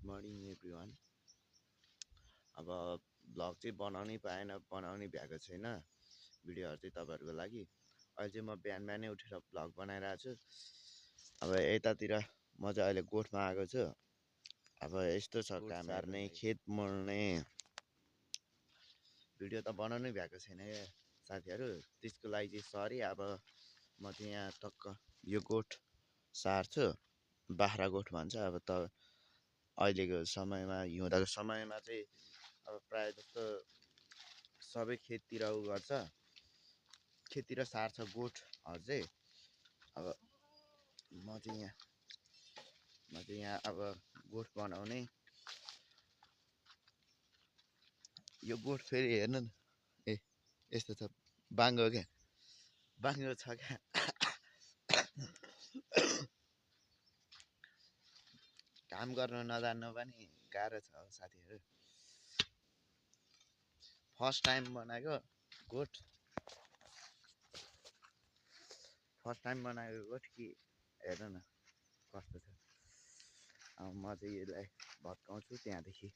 Morning everyone. अब vlog चाहिँ बनाउनै पाएन, बनाउनै भ्याएको छैन भिडियोहरू चाहिँ तपाईँहरूको लागि। अहिले चाहिँ म बिहानै उठेर भ्लग बनाइरहेको छु। अब यतातिर म चाहिँ अहिले गोठमा आएको छु। अब यस्तो छ काम सार्ने, खेत मोल्ने, भिडियो त बनाउनै भ्याएको छैन क्या साथीहरू। त्यसको लागि चाहिँ सरी। अब म चाहिँ यहाँ टक्क यो गोठ सार्छु, बाख्रा गोठ भन्छ। अब त अहिलेको समयमा, हिउँदको समयमा चाहिँ अब प्रायः जस्तो सबै खेततिर गर्छ, खेततिर सार्छ गोठहरू चाहिँ। अब म चाहिँ यहाँ अब गोठ बनाउने। यो गोठ फेरि हेर्नु न, यस्तो छ, बाङ्गो क्या, बाङ्गो छ क्या। काम गर्न नजान्नु पनि गाह्रो छ साथीहरू। फर्स्ट टाइम बनाएको गोठ, कि हेर्नु न कस्तो छ। अब म चाहिँ यसलाई भत्काउँछु, त्यहाँदेखि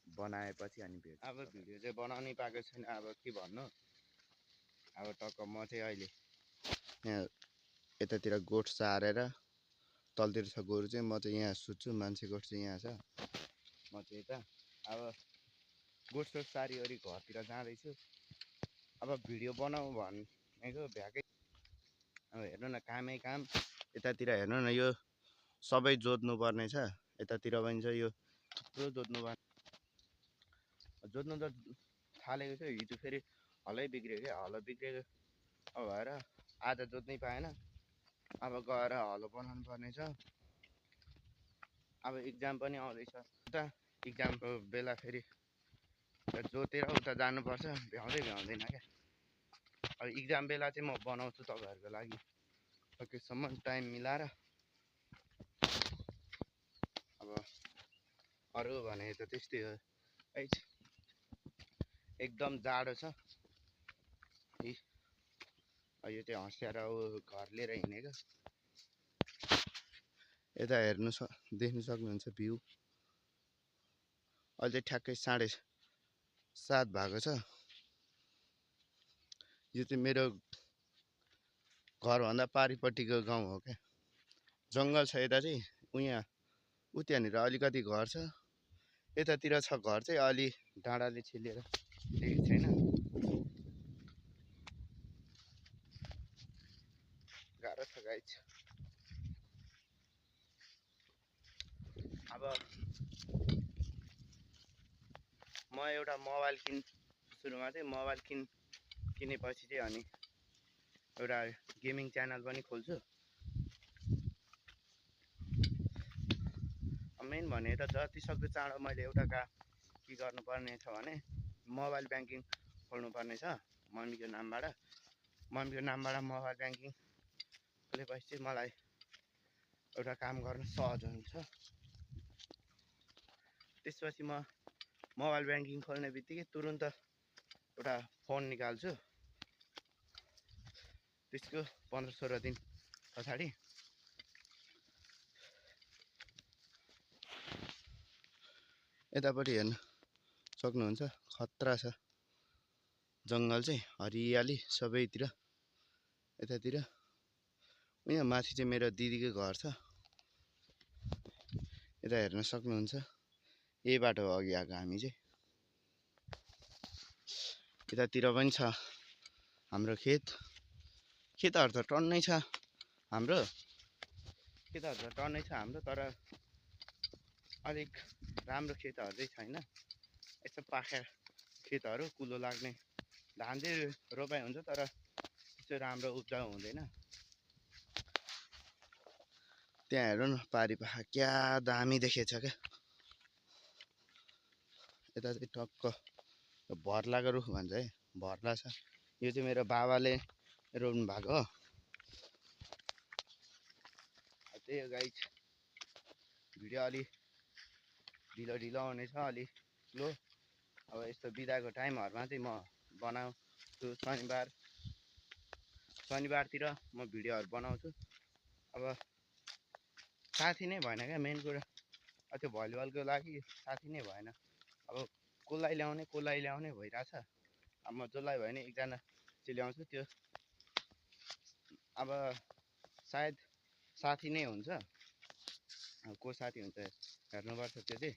बनाएपछि अनि भेट्छु। अब भिडियो चाहिँ बनाउनै पाएको छैन, अब के भन्नु। अब टक्क म चाहिँ अहिले यहाँ यतातिर गोठ सारेर, तलतिर छ गोरु चाहिँ, म चाहिँ यहाँ सुत्छु। मान्छे गोठ चाहिँ यहाँ छ, म चाहिँ यता। अब गोठ सोठ सारिवरी घरतिर जाँदैछु। अब भिडियो बनाऊ भनेको भ्याएकै। अब हेर्नु न, कामै काम। यतातिर हेर्नु न, यो सबै जोत्नु पर्ने छ। यतातिर पनि छ, यो थुप्रो जोत्नु पर्ने। जोत्नु त थालेको थियो, हिजो फेरि हलै बिग्रियो क्या। हलो बिग्रिएको अब भएर आज जोत्नै पाएन। अब गएर हलो बनाउनु पर्ने छ। अब इक्जाम पनि आउँदैछ, उता इक्जामको बेला फेरि जोतेर उता जानुपर्छ, भ्याउँदैन क्या। अब इक्जाम बेला चाहिँ म बनाउँछु तपाईँहरूको लागि सकेसम्म टाइम मिलाएर। अब अरू भने त त्यस्तै हो। एकदम जाडो छ। यो चाहिँ हँसिएर घर लिएर हिँडेको। यता देख्नु सक्नुहुन्छ भ्यू। अहिले ठ्याक्कै 7:30 भएको छ। यो चाहिँ मेरो घरभन्दा पारिपट्टिको गाउँ हो क्या। जङ्गल छ यता चाहिँ। त्यहाँनिर अलिकति घर छ। यतातिर छ घर चाहिँ, अलि डाँडाले छिलेर देखेको छैन। गाह्रो छ गाइस। अब म एउटा मोबाइल सुरुमा चाहिँ मोबाइल किनेपछि चाहिँ अनि एउटा गेमिङ च्यानल पनि खोल्छु। मेन भने त जति सक्दो चाँडो मैले एउटा के गर्नुपर्ने छ भने मोबाइल ब्याङ्किङ खोल्नुपर्ने छ मम्मीको नामबाट। मोबाइल ब्याङ्किङ खोलेपछि चाहिँ मलाई एउटा काम गर्न सहज हुन्छ। त्यसपछि म मोबाइल ब्याङ्किङ खोल्ने बित्तिकै तुरुन्त एउटा फोन निकाल्छु। त्यसको 15-16 दिन पछाडि यतापट्टि हेर्न सक्नुहुन्छ, खतरा छ जङ्गल चाहिँ, हरियाली सबैतिर। यतातिर यहाँ माथि चाहिँ मेरो दिदीको घर छ। यता हेर्न सक्नुहुन्छ, यही बाटो अघि आएको हामी चाहिँ। यतातिर पनि छ हाम्रो खेतहरू त टन्नै छ हाम्रो। तर अलिक राम्रो खेतहरू चाहिँ छैन। यस्तो पाखा खेतहरू कुलो लाग्ने धान चाहिँ रोपाइ हुन्छ, तर त्यस्तो राम्रो उब्जाउ हुँदैन। त्यहाँ हेर्नु न, पारिपाखा क्या दामी देखेछ क्या। यता चाहिँ टक्क भर्लाको रुख भन्छ है, भर्ला छ। यो चाहिँ मेरो बाबाले रोप्नु भएको हो। त्यही हो गाइस, भिडियो अलि ढिलो आउनेछ, अलि स्लो। अब यस्तो बिदाको टाइमहरूमा चाहिँ म बनाउँछु। शनिबारतिर म भिडियोहरू बनाउँछु। अब साथी नै भएन क्या मेन कुरा। त्यो भलिबलको लागि साथी नै भएन। अब कसलाई ल्याउने भइरहेछ। अब म जसलाई भयो भने एकजना चाहिँ ल्याउँछु। त्यो अब सायद साथी नै हुन्छ। को साथी हुन्छ हेर्नुपर्छ त्यो चाहिँ।